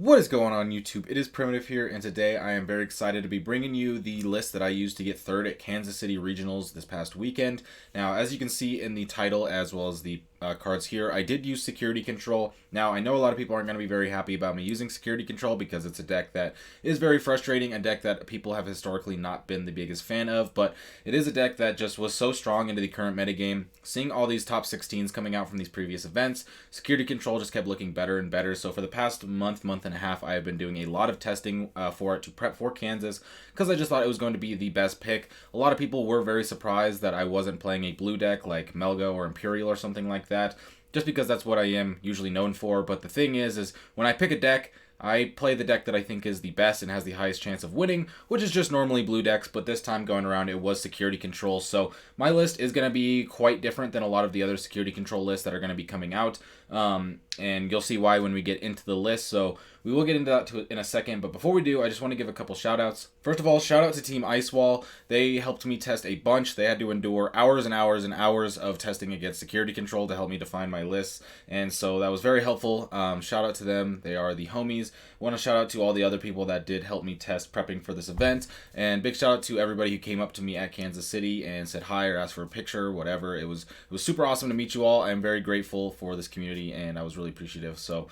What is going on YouTube? It is Primitive here, and today I am very excited to be bringing you the list that I used to get third at Kansas City Regionals this past weekend. Now, as you can see in the title as well as the cards here, I did use Security Control. Now, I know a lot of people aren't going to be very happy about me using Security Control because it's a deck that is very frustrating, a deck that people have historically not been the biggest fan of, but it is a deck that just was so strong into the current metagame. Seeing all these top 16s coming out from these previous events, Security Control just kept looking better and better, so for the past month and a half, I have been doing a lot of testing for it to prep for Kansas because I just thought it was going to be the best pick. A lot of people were very surprised that I wasn't playing a blue deck like Melgo or Imperial or something like that, just because that's what I am usually known for. But the thing is when I pick a deck, I play the deck that I think is the best and has the highest chance of winning, which is just normally blue decks, but this time going around it was Security Control. So my list is going to be quite different than a lot of the other Security Control lists that are going to be coming out, and you'll see why when we get into the list. So we will get into that in a second, but before we do, I just want to give a couple shout outs. First of all, shout out to Team Icewall. They helped me test a bunch. They had to endure hours and hours and hours of testing against Security Control to help me define my lists, and so that was very helpful. Shout out to them. They are the homies. I want to shout out to all the other people that did help me test prepping for this event, and big shout out to everybody who came up to me at Kansas City and said hi or asked for a picture, whatever. It was super awesome to meet you all. I'm very grateful for this community, and I was really appreciative. So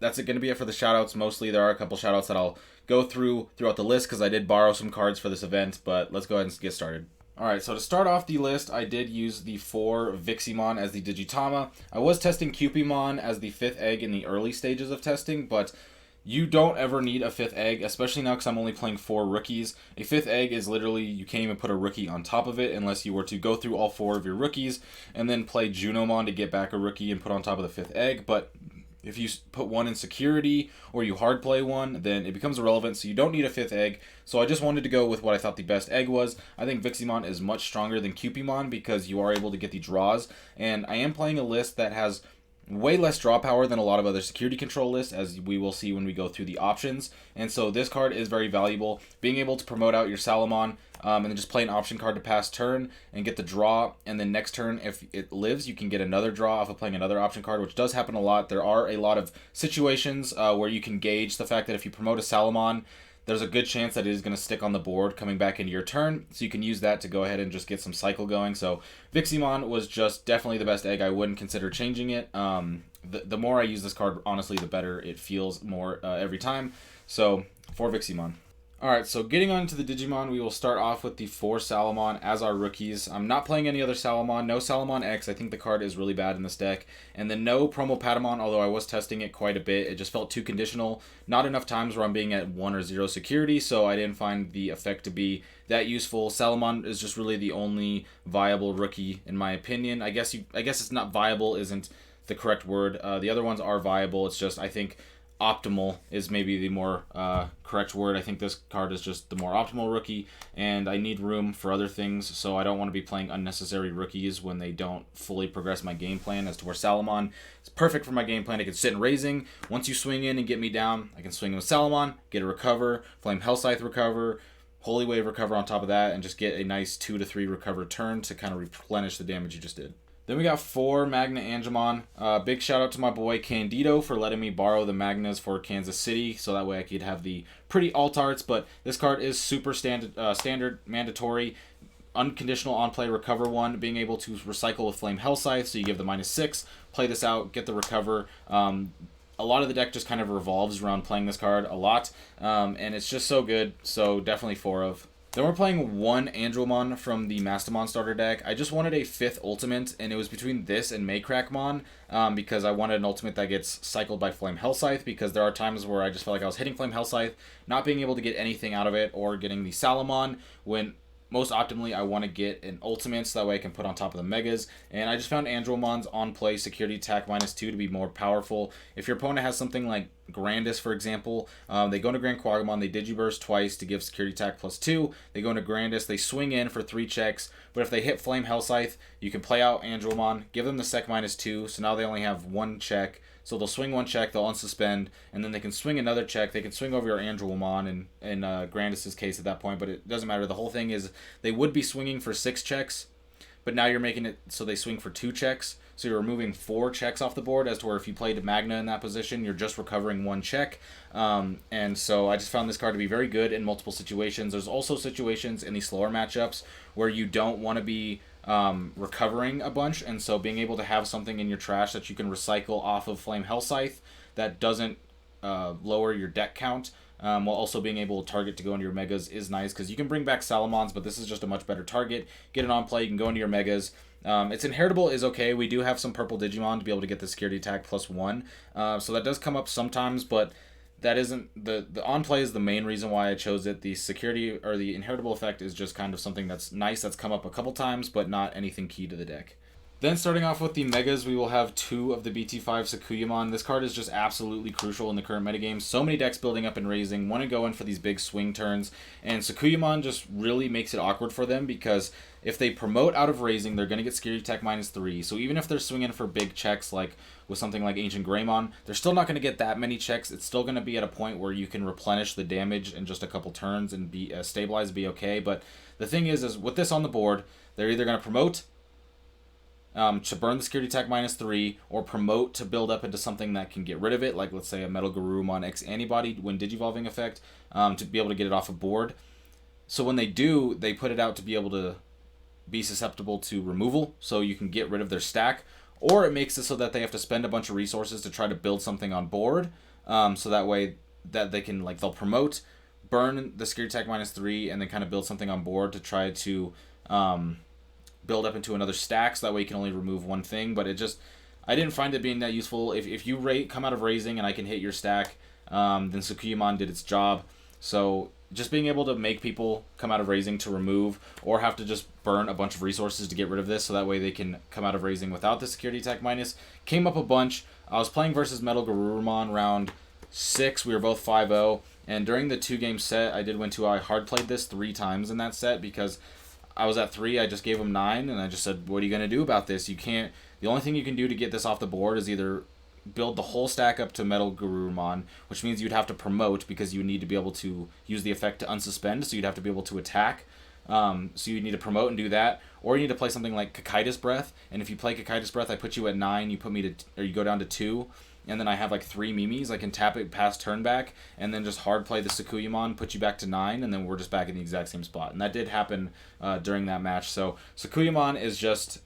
that's going to be it for the shoutouts. Mostly there are a couple shoutouts that I'll go throughout the list because I did borrow some cards for this event, but let's go ahead and get started. Alright, so to start off the list, I did use the 4 Viximon as the Digitama. I was testing Cupimon as the 5th egg in the early stages of testing, but you don't ever need a 5th egg, especially now because I'm only playing 4 rookies. A 5th egg is literally, you can't even put a rookie on top of it unless you were to go through all 4 of your rookies and then play Junomon to get back a rookie and put on top of the 5th egg, but if you put one in security or you hard play one, then it becomes irrelevant, so you don't need a 5th egg. So I just wanted to go with what I thought the best egg was. I think Viximon is much stronger than Cupimon because you are able to get the draws, and I am playing a list that has way less draw power than a lot of other Security Control lists, as we will see when we go through the options. And so this card is very valuable. Being able to promote out your Salomon, and then just play an option card to pass turn and get the draw, and then next turn, if it lives, you can get another draw off of playing another option card, which does happen a lot. There are a lot of situations where you can gauge the fact that if you promote a Salomon, there's a good chance that it is going to stick on the board coming back into your turn, so you can use that to go ahead and just get some cycle going. So Viximon was just definitely the best egg. I wouldn't consider changing it. The more I use this card, honestly, the better it feels more every time. So for Viximon. Alright, so getting on to the Digimon, we will start off with the 4 Salomon as our rookies. I'm not playing any other Salomon. No Salomon X. I think the card is really bad in this deck. And then no Promo Patamon, although I was testing it quite a bit. It just felt too conditional. Not enough times where I'm being at 1 or 0 security, so I didn't find the effect to be that useful. Salomon is just really the only viable rookie, in my opinion. I guess it's not viable isn't the correct word. The other ones are viable. It's just, I think optimal is maybe the more correct word. I think this card is just the more optimal rookie, and I need room for other things, so I don't want to be playing unnecessary rookies when they don't fully progress my game plan, as to where Salomon is perfect for my game plan. I can sit in Raising. Once you swing in and get me down, I can swing in with Salomon, get a recover, Flame Hellscythe recover, Holy Wave recover on top of that, and just get a nice 2 to 3 recover turn to kind of replenish the damage you just did. Then we got 4 Magna Angemon. Big shout out to my boy Candido for letting me borrow the Magnas for Kansas City, so that way I could have the pretty alt arts. But this card is super standard mandatory. Unconditional on-play recover 1, being able to recycle with Flame Hellscythe, so you give the -6, play this out, get the recover. A lot of the deck just kind of revolves around playing this card a lot, and it's just so good, so definitely 4 of. Then we're playing 1 Andromon from the Mastamon starter deck. I just wanted a 5th ultimate, and it was between this and Maycrackmon, because I wanted an ultimate that gets cycled by Flame Hellscythe, because there are times where I just felt like I was hitting Flame Hellscythe, not being able to get anything out of it, or getting the Salomon, when most optimally I want to get an ultimate, so that way I can put on top of the Megas. And I just found Andromon's on-play security attack -2 to be more powerful. If your opponent has something like Grandis, for example, they go into Grand Quagamon, they Digiburst twice to give security attack +2. They go into Grandis, they swing in for 3 checks, but if they hit Flame Hellscythe, you can play out Andromon, give them the sec -2, so now they only have 1 check. So they'll swing 1 check, they'll unsuspend, and then they can swing another check. They can swing over your Andromon in Grandis' case at that point, but it doesn't matter. The whole thing is they would be swinging for 6 checks, but now you're making it so they swing for 2 checks. So you're removing 4 checks off the board, as to where if you played Magna in that position, you're just recovering 1 check. And so I just found this card to be very good in multiple situations. There's also situations in these slower matchups where you don't want to be recovering a bunch, and so being able to have something in your trash that you can recycle off of Flame Hell Scythe that doesn't lower your deck count, while also being able to target to go into your megas is nice, because you can bring back Salomons, but this is just a much better target. Get it on play, you can go into your megas. Its inheritable is okay. We do have some purple Digimon to be able to get the security attack +1, so that does come up sometimes, but that isn't the on play is the main reason why I chose it. The security or the inheritable effect is just kind of something that's nice, that's come up a couple times, but not anything key to the deck. Then starting off with the Megas, we will have 2 of the BT9 Sakuyamon. This card is just absolutely crucial in the current metagame. So many decks building up and raising, want to go in for these big swing turns, and Sakuyamon just really makes it awkward for them, because if they promote out of raising, they're going to get Security Attack -3. So even if they're swinging for big checks, like with something like Ancient Greymon, they're still not going to get that many checks. It's still going to be at a point where you can replenish the damage in just a couple turns and be stabilize, be okay. But the thing is with this on the board, they're either going to promote to burn the security attack -3, or promote to build up into something that can get rid of it, like let's say a Metal Garurumon X antibody when digivolving effect, to be able to get it off a board. So when they do, they put it out to be able to be susceptible to removal, so you can get rid of their stack, or it makes it so that they have to spend a bunch of resources to try to build something on board, so that way that they can, like, they'll promote, burn the security attack -3, and then kind of build something on board to try to build up into another stack, so that way you can only remove one thing. But it just, I didn't find it being that useful. If you come out of raising and I can hit your stack, then Sakuyamon did its job. So just being able to make people come out of raising to remove, or have to just burn a bunch of resources to get rid of this, so that way they can come out of raising without the security attack minus, came up a bunch. I was playing versus Metal Garurumon round 6. We were both 5-0, and during the 2-game set, I did win 2. I hard played this 3 times in that set, because I was at 3, I just gave him 9, and I just said, what are you going to do about this? You can't, the only thing you can do to get this off the board is either build the whole stack up to Metal Garurumon, which means you'd have to promote, because you need to be able to use the effect to unsuspend, so you'd have to be able to attack. So you need to promote and do that, or you need to play something like Kakaitis Breath, and if you play Kakaitis Breath, I put you at 9, you put me to, or you go down to 2, and then I have like 3 Mimis. I can tap it past turn back, and then just hard play the Sakuyamon, put you back to 9, and then we're just back in the exact same spot. And that did happen during that match. So Sakuyamon is just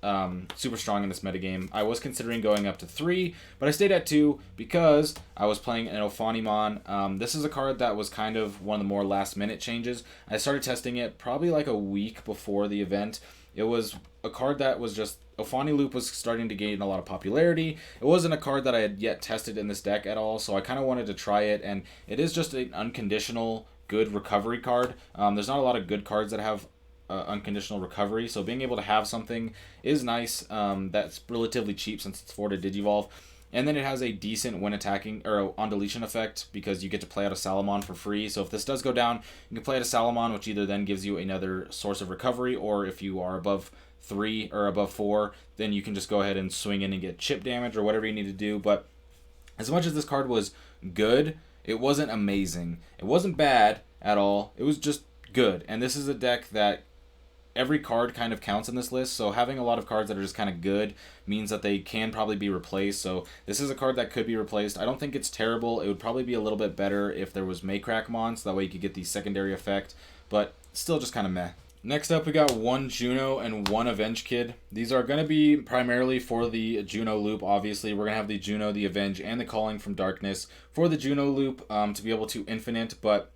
super strong in this metagame. I was considering going up to 3, but I stayed at 2 because I was playing an Offanimon. This is a card that was kind of one of the more last-minute changes. I started testing it probably like a week before the event. It was a card that was just, Offani Loop was starting to gain a lot of popularity. It wasn't a card that I had yet tested in this deck at all, so I kind of wanted to try it, and it is just an unconditional good recovery card. There's not a lot of good cards that have unconditional recovery, so being able to have something is nice. That's relatively cheap since it's 4 to Digivolve. And then it has a decent when attacking, or on deletion effect, because you get to play out a Salomon for free. So if this does go down, you can play out a Salomon, which either then gives you another source of recovery, or if you are above 3 or above 4, then you can just go ahead and swing in and get chip damage or whatever you need to do. But as much as this card was good, it wasn't amazing. It wasn't bad at all. It was just good. And this is a deck that every card kind of counts in this list, so having a lot of cards that are just kind of good means that they can probably be replaced. So this is a card that could be replaced. I don't think it's terrible. It would probably be a little bit better if there was Maycrackmon, so that way you could get the secondary effect, but still just kind of meh. Next up, we got 1 Juno and 1 Avenge Kid. These are going to be primarily for the Juno Loop, obviously. We're going to have the Juno, the Avenge, and the Calling from Darkness for the Juno Loop to be able to infinite, but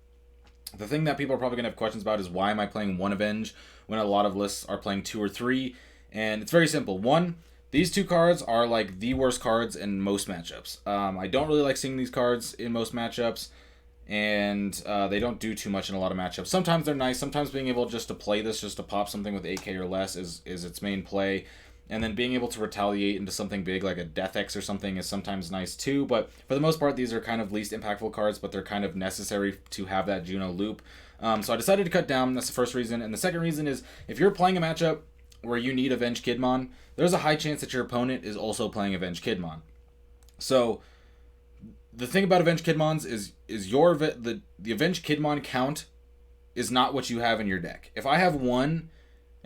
the thing that people are probably going to have questions about is, why am I playing 1 Avenge when a lot of lists are playing 2 or 3? And it's very simple. 1, these 2 cards are like the worst cards in most matchups. I don't really like seeing these cards in most matchups, and they don't do too much in a lot of matchups. Sometimes they're nice. Sometimes being able just to play this, just to pop something with 8k or less is its main play. And then being able to retaliate into something big like a Death X or something is sometimes nice too. But for the most part, these are kind of least impactful cards, but they're kind of necessary to have that Juno Loop. So I decided to cut down. That's the first reason. And the second reason is, if you're playing a matchup where you need Avenge Kidmon, there's a high chance that your opponent is also playing Avenge Kidmon. So the thing about Avenge Kidmons is the Avenge Kidmon count is not what you have in your deck. If I have 1,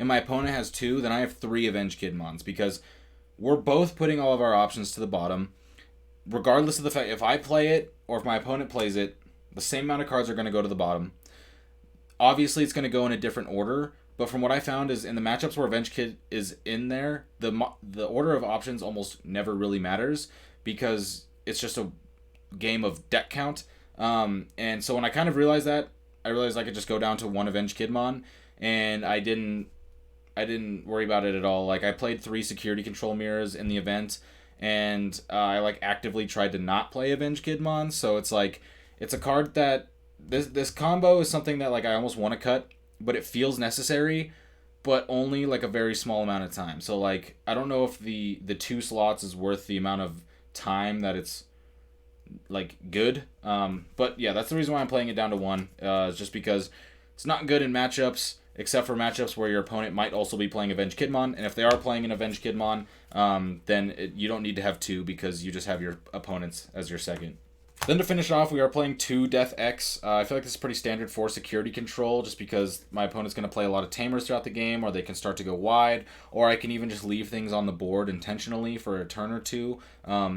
and my opponent has 2, then I have 3 Avenged Kidmons, because we're both putting all of our options to the bottom. Regardless of the fact, if I play it or if my opponent plays it, the same amount of cards are going to go to the bottom. Obviously, it's going to go in a different order, but from what I found is in the matchups where Avenged Kid is in there, the order of options almost never really matters, because it's just a game of deck count. And so when I kind of realized that, I realized I could just go down to 1 Avenged Kidmon, and I didn't worry about it at all. Like, I played 3 security control mirrors in the event, and I like actively tried to not play Avenged Kidmon. So it's like, it's a card that this combo is something that like I almost want to cut, but it feels necessary, but only like a very small amount of time. So like, I don't know if the 2 slots is worth the amount of time that it's like good. But yeah, that's the reason why I'm playing it down to 1. Just because it's not good in matchups, except for matchups where your opponent might also be playing Avenged Kidmon. And if they are playing an Avenged Kidmon, then you don't need to have 2, because you just have your opponents as your second. Then to finish off, we are playing 2 Death X. I feel like this is pretty standard for security control, just because my opponent's going to play a lot of Tamers throughout the game, or they can start to go wide, or I can even just leave things on the board intentionally for a turn or 2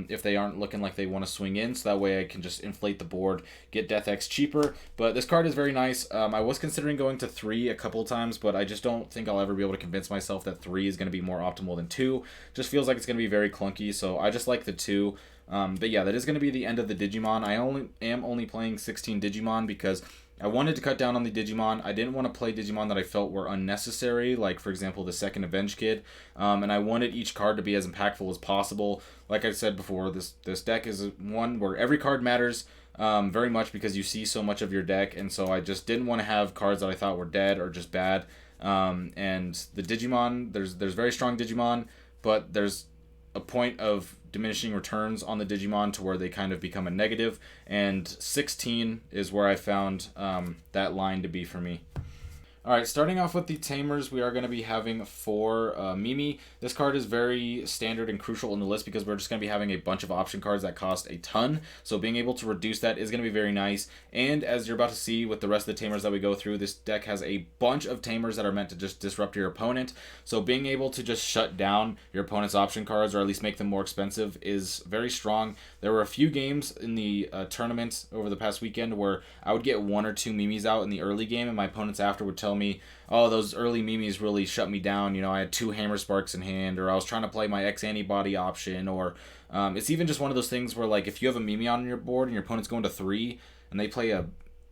if they aren't looking like they want to swing in, so that way I can just inflate the board, get Death X cheaper. But this card is very nice. I was considering going to 3 a couple of times, but I just don't think I'll ever be able to convince myself that 3 is going to be more optimal than 2. Just feels like it's going to be very clunky, so I just like the 2. But yeah, that is going to be the end of the Digimon. I am only playing 16 Digimon because I wanted to cut down on the Digimon. I didn't want to play Digimon that I felt were unnecessary, like for example the second Avenged Kid. And I wanted each card to be as impactful as possible. Like I said before, this deck is one where every card matters very much, because you see so much of your deck, and so I just didn't want to have cards that I thought were dead or just bad. And the Digimon, there's very strong Digimon, but there's a point of diminishing returns on the Digimon to where they kind of become a negative, and 16 is where I found that line to be for me. Alright, starting off with the Tamers, we are going to be having 4 Mimi. This card is very standard and crucial in the list because we're just going to be having a bunch of option cards that cost a ton, so being able to reduce that is going to be very nice. And as you're about to see with the rest of the Tamers that we go through, this deck has a bunch of Tamers that are meant to just disrupt your opponent, so being able to just shut down your opponent's option cards, or at least make them more expensive, is very strong. There were a few games in the tournament over the past weekend where I would get 1 or 2 Mimis out in the early game, and my opponents after would tell me, oh, those early Mimis really shut me down. You know, I had 2 Hammer Sparks in hand, or I was trying to play my X Antibody option, or it's even just one of those things where, like, if you have a Mimi on your board and your opponent's going to 3 and they play a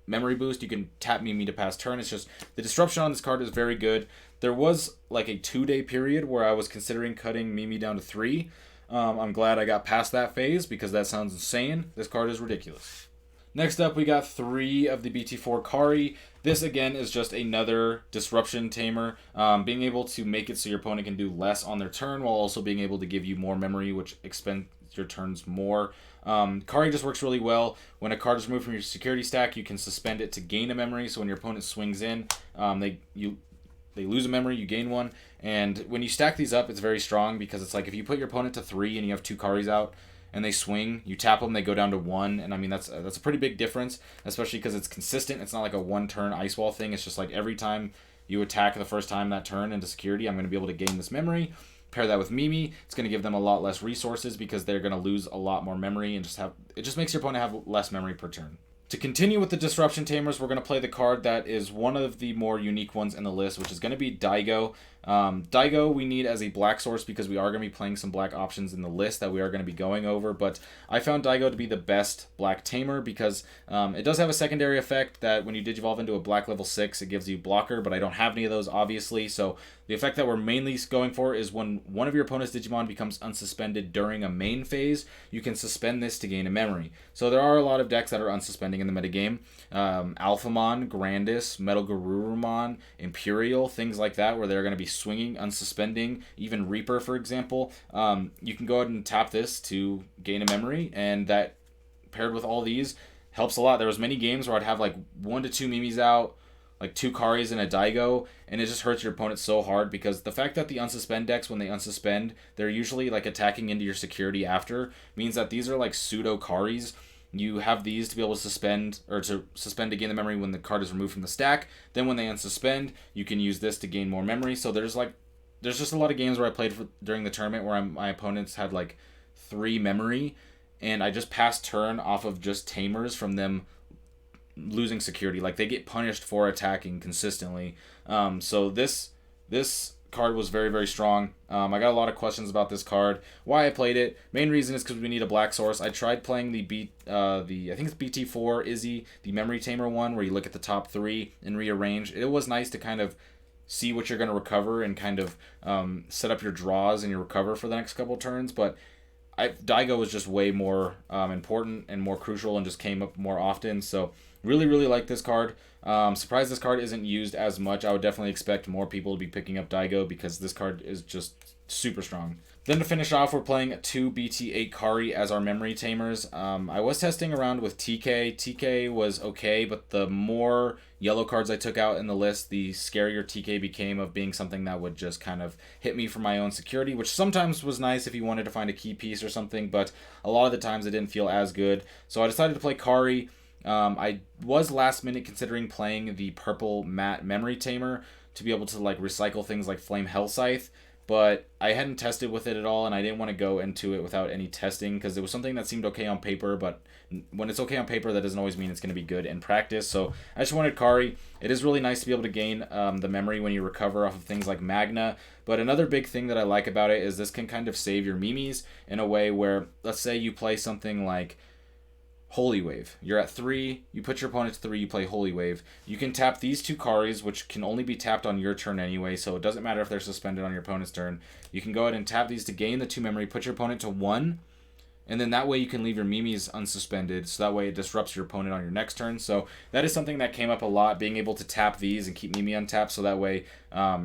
memory boost, you can tap Mimi to pass turn. It's just, the disruption on this card is very good. There was like a 2-day period where I was considering cutting Mimi down to 3. I'm glad I got past that phase, because that sounds insane. This card is ridiculous. Next up, we got 3 of the BT4 Kari. This, again, is just another disruption tamer. Being able to make it so your opponent can do less on their turn, while also being able to give you more memory, which expends your turns more. Kari just works really well. When a card is removed from your security stack, you can suspend it to gain a memory. So when your opponent swings in, they lose a memory, you gain 1. And when you stack these up, it's very strong, because it's like if you put your opponent to 3 and you have 2 Karis out, and they swing, you tap them, they go down to 1, and I mean that's a pretty big difference, especially because it's consistent. It's not like a 1-turn ice wall thing. It's just like every time you attack the first time that turn into security, I'm going to be able to gain this memory. Pair that with Mimi, it's going to give them a lot less resources, because they're going to lose a lot more memory, and it just makes your opponent have less memory per turn. To continue with the Disruption Tamers, we're going to play the card that is one of the more unique ones in the list, which is going to be Daigo. Daigo we need as a black source, because we are going to be playing some black options in the list that we are going to be going over, but I found Daigo to be the best black tamer, because it does have a secondary effect that when you Digivolve into a black level 6, it gives you blocker, but I don't have any of those, obviously, so the effect that we're mainly going for is when one of your opponent's Digimon becomes unsuspended during a main phase, you can suspend this to gain a memory. So there are a lot of decks that are unsuspending in the metagame. Alphamon, Grandis, Metal Garurumon, Imperial, things like that, where they're going to be swinging, unsuspending, even Reaper, for example. You can go ahead and tap this to gain a memory, and that paired with all these helps a lot. There was many games where I'd have like 1 to 2 Mimis out, like 2 Karis and a Daigo, and it just hurts your opponent so hard, because the fact that the unsuspend decks, when they unsuspend, they're usually like attacking into your security after, means that these are like pseudo Karis, you have these to be able to suspend to gain the memory when the card is removed from the stack. Then when they unsuspend, you can use this to gain more memory. So there's just a lot of games where I played during the tournament where my opponents had like 3 memory, and I just passed turn off of just tamers from them losing security. Like, they get punished for attacking consistently. So this card was very, very strong. I got a lot of questions about this card. Why I played it. Main reason is because we need a black source. I tried playing the I think it's BT4 Izzy, the memory tamer one, where you look at the top 3 and rearrange. It was nice to kind of see what you're going to recover and kind of set up your draws and your recover for the next couple turns. But Daigo was just way more important and more crucial and just came up more often. So really, really like this card. Surprised this card isn't used as much. I would definitely expect more people to be picking up Daigo because this card is just super strong. Then to finish off, we're playing 2 BT8 Kari as our memory tamers. I was testing around with TK. TK was okay, but the more yellow cards I took out in the list, the scarier TK became of being something that would just kind of hit me for my own security, which sometimes was nice if you wanted to find a key piece or something, but a lot of the times it didn't feel as good. So I decided to play Kari. I was last minute considering playing the purple matte memory tamer to be able to like recycle things like Flame Hell Scythe, but I hadn't tested with it at all, and I didn't want to go into it without any testing because it was something that seemed okay on paper, but when it's okay on paper, that doesn't always mean it's going to be good in practice. So I just wanted Kari. It is really nice to be able to gain the memory when you recover off of things like Magna, but another big thing that I like about it is this can kind of save your memes in a way where, let's say you play something like Holy Wave. You're at 3, you put your opponent to 3, you play Holy Wave. You can tap these 2 Karis, which can only be tapped on your turn anyway, so it doesn't matter if they're suspended on your opponent's turn. You can go ahead and tap these to gain the 2 memory, put your opponent to 1, and then that way you can leave your memes unsuspended, so that way it disrupts your opponent on your next turn. So that is something that came up a lot, being able to tap these and keep meme untapped, so that way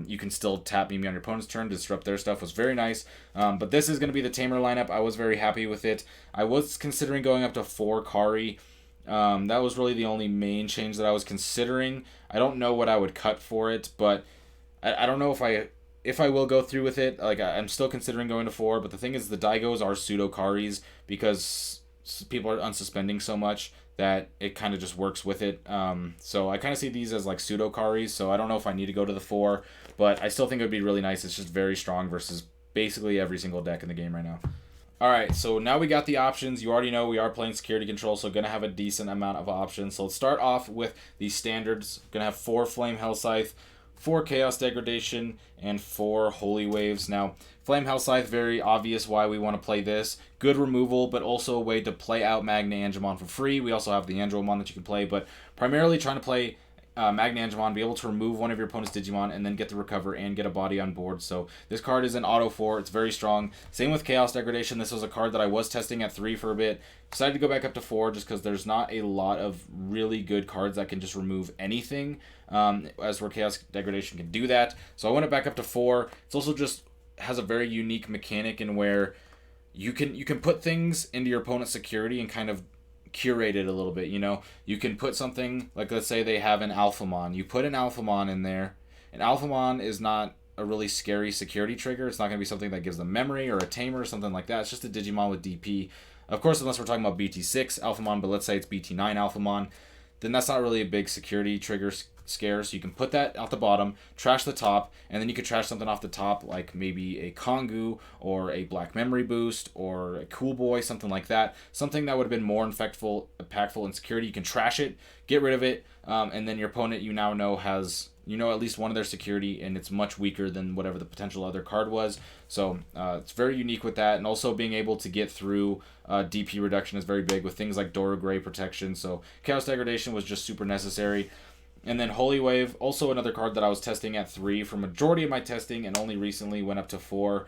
you can still tap meme on your opponent's turn to disrupt their stuff was very nice. But this is going to be the tamer lineup. I was very happy with it. I was considering going up to 4 Kari. That was really the only main change that I was considering. I don't know what I would cut for it, but I don't know if I will go through with it. Like, I'm still considering going to 4, but the thing is the Daigos are pseudo Karis because people are unsuspending so much that it kind of just works with it. So I kind of see these as like pseudo Karis, so I don't know if I need to go to the 4, but I still think it would be really nice. It's just very strong versus basically every single deck in the game right now. Alright, so now we got the options. You already know we are playing security control, so going to have a decent amount of options. So let's start off with the standards. Going to have 4 Flame Hell Scythe, 4 Chaos Degradation, and 4 Holy Waves. Now, Flame Hell Scythe, very obvious why we want to play this. Good removal, but also a way to play out Magna Angemon for free. We also have the Angemon that you can play, but primarily trying to play Magna Angemon, be able to remove one of your opponent's Digimon, and then get the recover and get a body on board. So this card is an auto 4. It's very strong. Same with Chaos Degradation. This was a card that I was testing at 3 for a bit. Decided to go back up to 4 just because there's not a lot of really good cards that can just remove anything, as where Chaos Degradation can do that. So I went back up to 4. It's also just has a very unique mechanic in where you can put things into your opponent's security and kind of curate it a little bit. You know, you can put something like, let's say they have an Alphamon. You put an Alphamon in there. An Alphamon is not a really scary security trigger. It's not going to be something that gives them memory or a tamer or something like that. It's just a Digimon with DP. Of course, unless we're talking about BT6 Alphamon, but let's say it's BT9 Alphamon, then that's not really a big security trigger scare. So you can put that at the bottom, trash the top, and then you could trash something off the top, like maybe a Kongu or a Black Memory Boost or a Cool Boy, something like that. Something that would have been more impactful in security. You can trash it, get rid of it, and then your opponent you now know has at least one of their security, and it's much weaker than whatever the potential other card was. So it's very unique with that, and also being able to get through DP reduction is very big with things like Dora Gray protection. So Chaos Degradation was just super necessary. And then Holy Wave, also another card that I was testing at 3 for majority of my testing, and only recently went up to 4.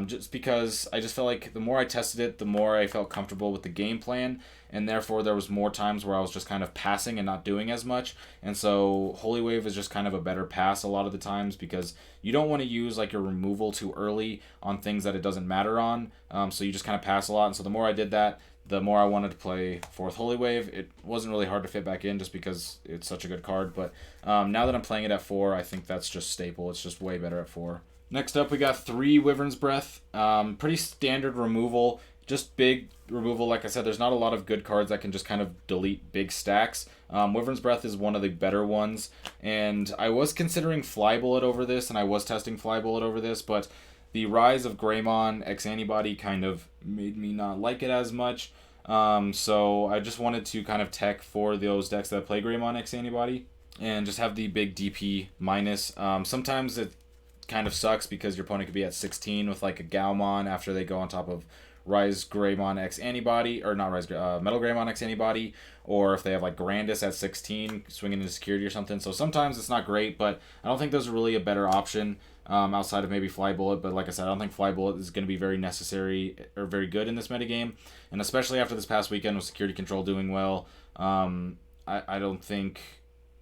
Just because I just felt like the more I tested it, the more I felt comfortable with the game plan, and therefore there was more times where I was just kind of passing and not doing as much. And so Holy Wave is just kind of a better pass a lot of the times because you don't want to use like your removal too early on things that it doesn't matter on. So you just kind of pass a lot. And so the more I did that, the more I wanted to play 4th Holy Wave. It wasn't really hard to fit back in just because it's such a good card. But now that I'm playing it at 4, I think that's just staple. It's just way better at 4. Next up, we got 3 Wyvern's Breath. Pretty standard removal. just big removal. Like I said, there's not a lot of good cards that can just kind of delete big stacks. Wyvern's Breath is one of the better ones, and I was considering Fly Bullet over this, and I was testing Fly Bullet over this, but the rise of Greymon X Antibody kind of made me not like it as much. So I just wanted to kind of tech for those decks that play Greymon X Antibody and just have the big DP minus. Sometimes it kind of sucks because your opponent could be at 16 with like a Galmon after they go on top of Rise Greymon X Antibody, or not Rise, Metal Greymon X Antibody, or if they have like Grandis at 16 swinging into security or something. So sometimes it's not great, but I don't think there's really a better option outside of maybe Fly Bullet. But like I said, I don't think Fly Bullet is going to be very necessary or very good in this metagame, and especially after this past weekend with security control doing well. I don't think,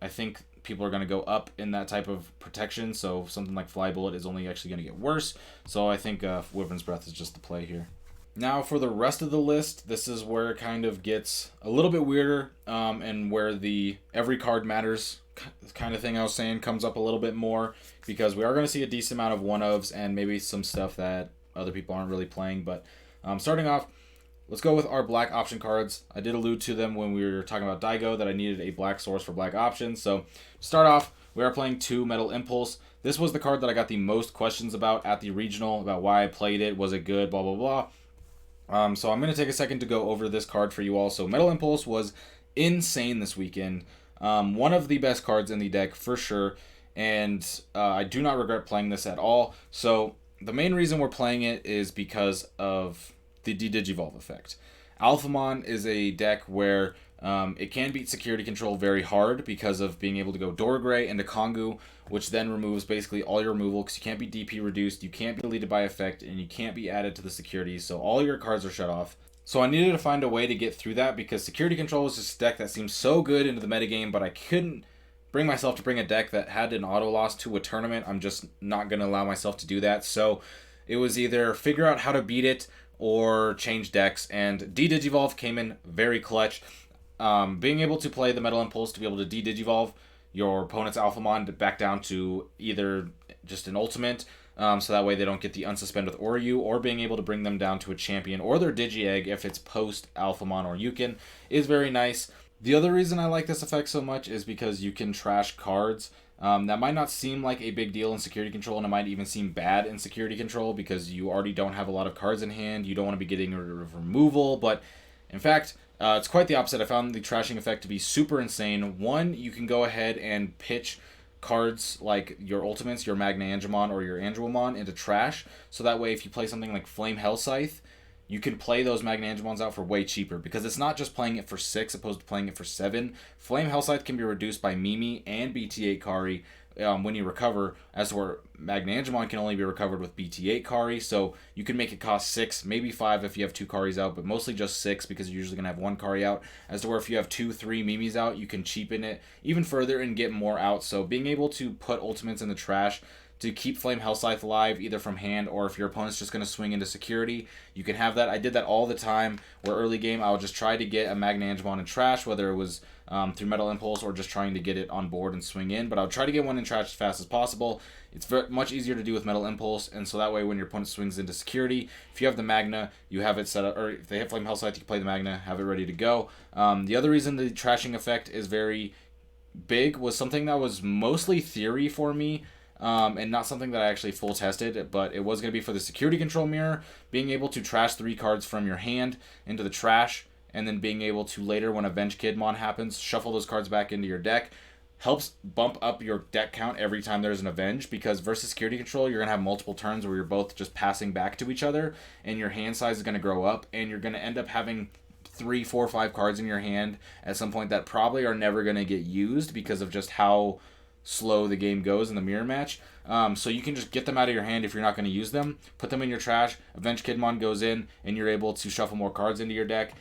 I think people are going to go up in that type of protection, so something like Fly Bullet is only actually going to get worse. So I think Wyvern's Breath is just the play here. Now for the rest of the list, this is where it kind of gets a little bit weirder, and where the every card matters kind of thing I was saying comes up a little bit more, because we are going to see a decent amount of one-ofs and maybe some stuff that other people aren't really playing. But starting off, let's go with our black option cards. I did allude to them when we were talking about Daigo, that I needed a black source for black options. So to start off, we are playing 2 Metal Impulse. This was the card that I got the most questions about at the regional, about why I played it, was it good, blah, blah, blah. So I'm going to take a second to go over this card for you all. So Metal Impulse was insane this weekend. One of the best cards in the deck for sure, and I do not regret playing this at all. So the main reason we're playing it is because of the Digivolve effect. Alphamon is a deck where it can beat security control very hard because of being able to go Dorgray into Kongu, which then removes basically all your removal, because you can't be DP reduced, you can't be deleted by effect, and you can't be added to the security, so all your cards are shut off. So I needed to find a way to get through that, because security control was just a deck that seemed so good into the metagame, but I couldn't bring myself to bring a deck that had an auto loss to a tournament. I'm just not going to allow myself to do that. So it was either figure out how to beat it or change decks, and Digivolve came in very clutch. Being able to play the Metal Impulse to be able to Digivolve your opponent's Alphamon back down to either just an ultimate, so that way they don't get the unsuspend with Oryu, or being able to bring them down to a champion or their Digi-Egg if it's post Alphamon or Yukin, is very nice. The other reason I like this effect so much is because you can trash cards. That might not seem like a big deal in security control, and it might even seem bad in security control because you already don't have a lot of cards in hand. You don't want to be getting rid of removal, but in fact, it's quite the opposite. I found the trashing effect to be super insane. One, you can go ahead and pitch cards like your ultimates, your Magna Angemon or your Angemon into trash, so that way if you play something like Flame Hell Scythe, you can play those Magna Angemons out for way cheaper, because it's not just playing it for 6 opposed to playing it for 7. Flame Hell Scythe can be reduced by Mimi and BT8 Kari when you recover, as to where Magna Angemon can only be recovered with BT8 Kari, so you can make it cost 6, maybe 5 if you have 2 Karis out, but mostly just 6 because you're usually going to have 1 Kari out, as to where if you have 2, 3 Mimis out, you can cheapen it even further and get more out. So being able to put ultimates in the trash to keep Flame Hell Scythe alive, either from hand or if your opponent's just going to swing into security, you can have that. I did that all the time, where early game I would just try to get a Magna Angemon in trash, whether it was through Metal Impulse or just trying to get it on board and swing in, but I would try to get one in trash as fast as possible. It's very much easier to do with Metal Impulse, and so that way when your opponent swings into security, if you have the Magna, you have it set up, or if they have Flame Hell Scythe, you can play the Magna, have it ready to go. The other reason the trashing effect is very big was something that was mostly theory for me, and not something that I actually full tested, but it was going to be for the security control mirror, being able to trash 3 cards from your hand into the trash, and then being able to later, when Avenge Kidmon happens, shuffle those cards back into your deck, helps bump up your deck count every time there's an Avenge, because versus security control, you're going to have multiple turns where you're both just passing back to each other, and your hand size is going to grow up, and you're going to end up having 3, 4, 5 cards in your hand at some point that probably are never going to get used because of just how slow the game goes in the mirror match. So you can just get them out of your hand if you're not going to use them, put them in your trash, Avenge Kidmon goes in, and you're able to shuffle more cards into your deck.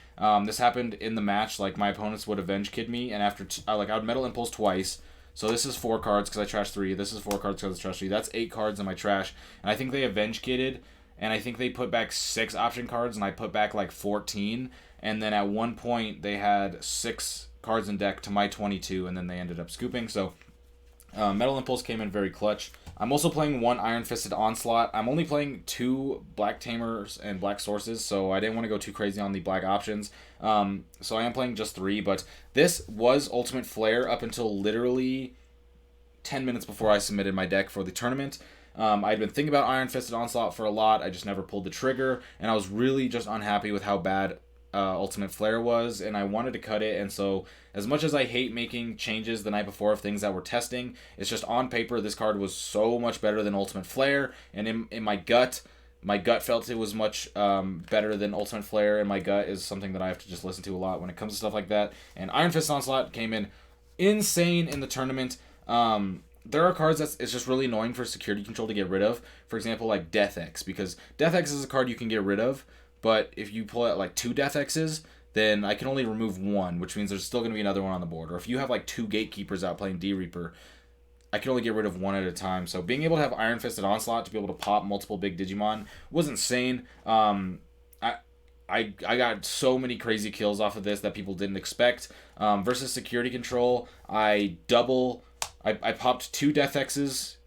This happened in the match, like my opponents would Avenge Kid me, and after I would Metal Impulse twice, so this is 4 cards because I trashed 3, this is 4 cards because I trashed 3, that's 8 cards in my trash, and I think they Avenge Kidded, and I think they put back 6 option cards, and I put back like 14, and then at one point they had 6 cards in deck to my 22, and then they ended up scooping. So Metal Impulse came in very clutch. I'm also playing one Iron Fisted Onslaught. I'm only playing two Black Tamers and Black Sources, so I didn't want to go too crazy on the black options. So I am playing just three, but this was Ultimate Flare up until literally 10 minutes before I submitted my deck for the tournament. I'd been thinking about Iron Fisted Onslaught for a lot. I just never pulled the trigger, and I was really just unhappy with how bad Ultimate Flare was, and I wanted to cut it. And so, as much as I hate making changes the night before of things that we're testing, it's just on paper this card was so much better than Ultimate Flare, and in my gut felt it was much better than Ultimate Flare, and my gut is something that I have to just listen to a lot when it comes to stuff like that. And Iron Fist Onslaught came in insane in the tournament. There are cards that it's just really annoying for security control to get rid of. For example, like Death X, because Death X is a card you can get rid of, but if you pull out like two Death X's, then I can only remove one, which means there's still going to be another one on the board. Or if you have like two Gatekeepers out playing D-Reaper, I can only get rid of one at a time. So being able to have Iron Fisted Onslaught to be able to pop multiple big Digimon was insane. I got so many crazy kills off of this that people didn't expect. Versus security control, I popped two Death X's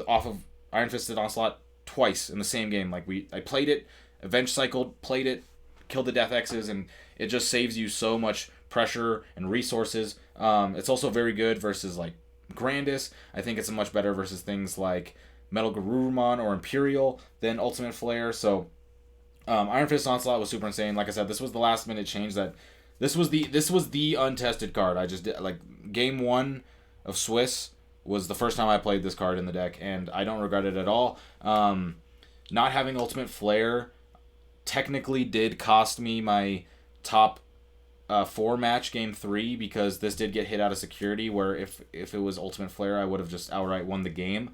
off of Iron Fisted Onslaught twice in the same game. Like I played it, Avenge Cycled, played it, killed the Death X's, and it just saves you so much pressure and resources. It's also very good versus like Grandis. I think it's much better versus things like Metal Garurumon or Imperial than Ultimate Flare. So Iron Fist Onslaught was super insane. Like I said, this was the last minute change that this was the untested card. I just did like game one of Swiss was the first time I played this card in the deck, and I don't regret it at all. Not having Ultimate Flare technically did cost me my top 4 match game 3, because this did get hit out of security, where if it was Ultimate Flare I would have just outright won the game.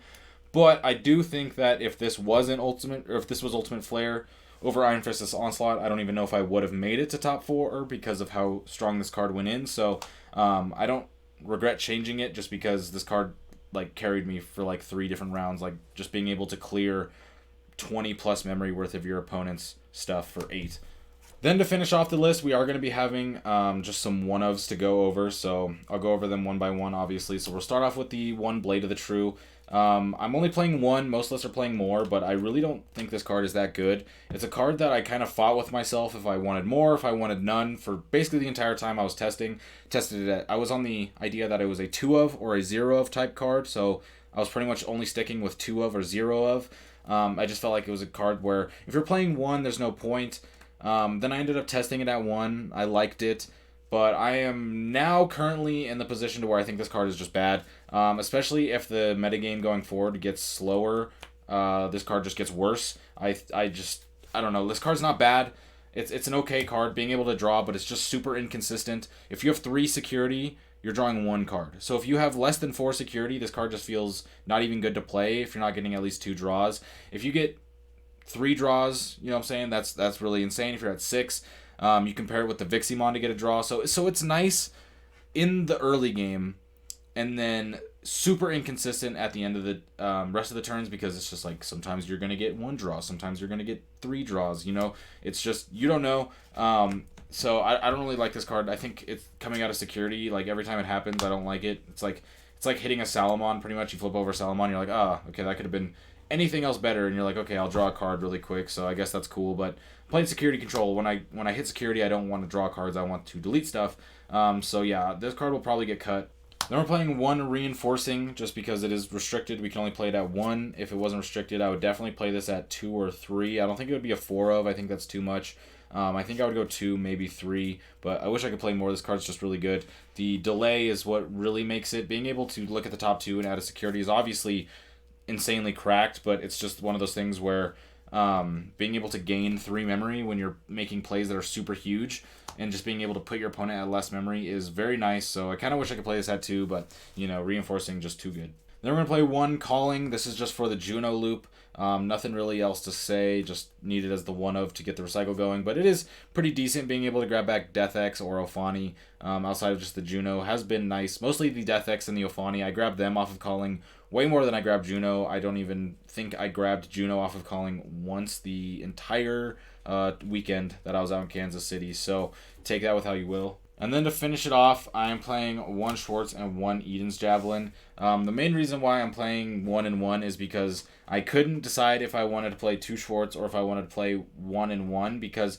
But I do think that if this was Ultimate Flare over Iron Fist Onslaught, I don't even know if I would have made it to top 4 because of how strong this card went in. So I don't regret changing it, just because this card like carried me for like 3 different rounds, like just being able to clear 20 plus memory worth of your opponent's stuff for 8. Then to finish off the list, we are going to be having just some one-ofs to go over, so I'll go over them one by one, obviously. So we'll start off with the one Blade of the True. I'm only playing one, most lists are playing more, but I really don't think this card is that good. It's a card that I kind of fought with myself if I wanted more, if I wanted none, for basically the entire time I was tested it at. I was on the idea that it was a 2 of or a 0 of type card, so I was pretty much only sticking with 2 of or 0 of. I just felt like it was a card where if you're playing 1, there's no point. Then I ended up testing it at 1. I liked it, but I am now currently in the position to where I think this card is just bad. Especially if the metagame going forward gets slower, this card just gets worse. I don't know. This card's not bad. It's an okay card, being able to draw, but it's just super inconsistent. If you have 3 security, you're drawing 1 card. So if you have less than 4 security, this card just feels not even good to play if you're not getting at least 2 draws. If you get 3 draws, you know what I'm saying? That's really insane. If you're at 6, you compare it with the Viximon to get a draw. So it's nice in the early game, and then super inconsistent at the end of the rest of the turns, because it's just like sometimes you're gonna get 1 draw, sometimes you're gonna get 3 draws. You know, it's just you don't know. So I don't really like this card. I think it's coming out of security. Like every time it happens, I don't like it. It's like hitting a Salomon. Pretty much, you flip over Salomon, you're like, okay, that could have been anything else better, and you're like, okay, I'll draw a card really quick, so I guess that's cool. But playing security control, when I hit security, I don't want to draw cards, I want to delete stuff. So yeah, this card will probably get cut. Then we're playing 1 Reinforcing, just because it is restricted. We can only play it at 1. If it wasn't restricted, I would definitely play this at 2 or 3. I don't think it would be a 4 of. I think that's too much. I think I would go 2, maybe 3, but I wish I could play more. This card's just really good. The delay is what really makes it. Being able to look at the top 2 and add a security is obviously insanely cracked, but it's just one of those things where being able to gain 3 memory when you're making plays that are super huge, and just being able to put your opponent at less memory is very nice. So I kind of wish I could play this at 2, but you know, Reinforcing just too good. Then we're going to play 1 Calling. This is just for the Juno Loop. Nothing really else to say, just needed as the 1 of to get the recycle going, but it is pretty decent. Being able to grab back Death X or Offani outside of just the Juno has been nice. Mostly the Death X and the Offani. I grabbed them off of Calling way more than I grabbed Juno. I don't even think I grabbed Juno off of Calling once the entire weekend that I was out in Kansas City, so take that with how you will. And then to finish it off, I am playing one Schwartz and one Eden's Javelin. The main reason why I'm playing 1 and 1 is because I couldn't decide if I wanted to play 2 Schwartz or if I wanted to play 1 and 1, because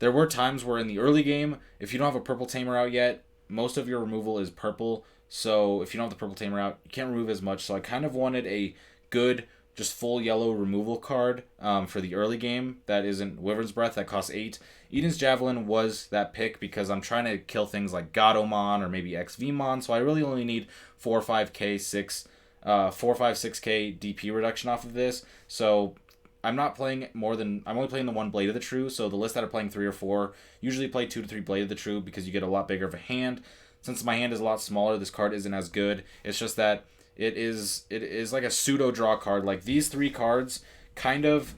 there were times where in the early game, if you don't have a purple tamer out yet, most of your removal is purple. So if you don't have the purple tamer out, you can't remove as much. So I kind of wanted a good, just full yellow removal card for the early game that isn't Wyvern's Breath that costs 8. Eden's Javelin was that pick because I'm trying to kill things like Godomon or maybe XVmon, so I really only need 4 or 5k 6k DP reduction off of this. So I'm not playing I'm only playing the one Blade of the True, so the list that are playing 3 or 4 usually play 2 to 3 Blade of the True because you get a lot bigger of a hand. Since my hand is a lot smaller, this card isn't as good. It's just that it is like a pseudo draw card. Like these 3 cards kind of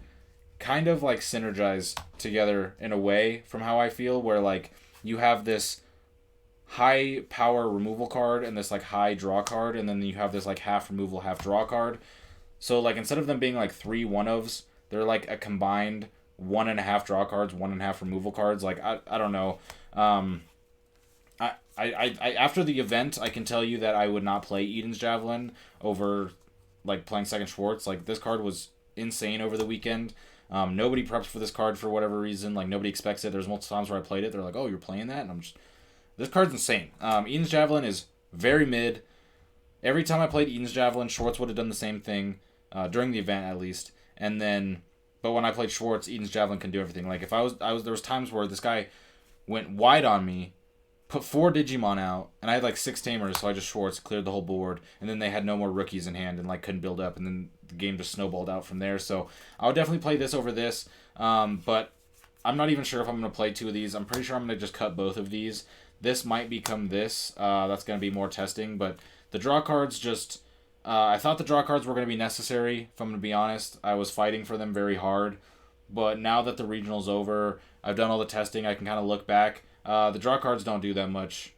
like synergize together in a way from how I feel, where like you have this high power removal card and this like high draw card, and then you have this like half removal, half draw card. So like instead of them being like 3 1-ofs, they're like a combined 1.5 draw cards, 1.5 removal cards. Like I don't know. I after the event, I can tell you that I would not play Eden's Javelin over like playing second Schwartz. Like this card was insane over the weekend. Nobody preps for this card for whatever reason. Like nobody expects it. There's multiple times where I played it. They're like, "Oh, you're playing that?" And I'm just, this card's insane. Eden's Javelin is very mid. Every time I played Eden's Javelin, Schwartz would have done the same thing during the event at least. And then, but when I played Schwartz, Eden's Javelin can do everything. Like if there was times where this guy went wide on me, put 4 Digimon out, and I had like 6 Tamers, so I just Schwartz, cleared the whole board, and then they had no more rookies in hand and like couldn't build up, and then the game just snowballed out from there. So I would definitely play this over this, but I'm not even sure if I'm going to play 2 of these. I'm pretty sure I'm going to just cut both of these. This might become this. That's going to be more testing, but the draw cards just... I thought the draw cards were going to be necessary, if I'm going to be honest. I was fighting for them very hard, but now that the regional's over, I've done all the testing, I can kind of look back. The draw cards don't do that much.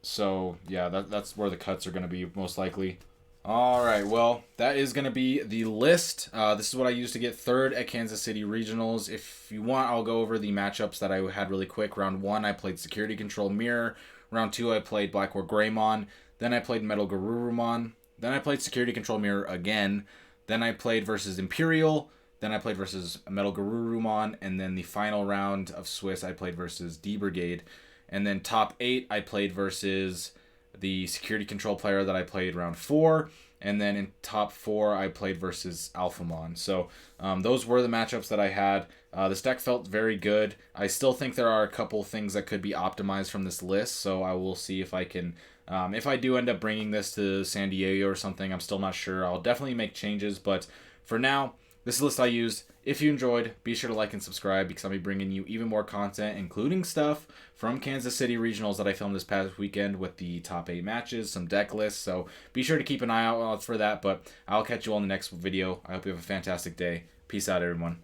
So, yeah, that's where the cuts are going to be, most likely. Alright, well, that is going to be the list. This is what I used to get 3rd at Kansas City Regionals. If you want, I'll go over the matchups that I had really quick. Round 1, I played Security Control Mirror. Round 2, I played Blackboard Greymon. Then I played Metal Garurumon. Then I played Security Control Mirror again. Then I played versus Imperial. Then I played versus Metal Garurumon. And then the final round of Swiss, I played versus D-Brigade. And then top 8, I played versus the Security Control player that I played round 4. And then in top 4, I played versus Alphamon. So those were the matchups that I had. This deck felt very good. I still think there are a couple things that could be optimized from this list. So I will see if I can... if I do end up bringing this to San Diego or something, I'm still not sure. I'll definitely make changes, but for now, this is the list I used. If you enjoyed, be sure to like and subscribe because I'll be bringing you even more content, including stuff from Kansas City Regionals that I filmed this past weekend with the top 8 matches, some deck lists, so be sure to keep an eye out for that, but I'll catch you all in the next video. I hope you have a fantastic day. Peace out, everyone.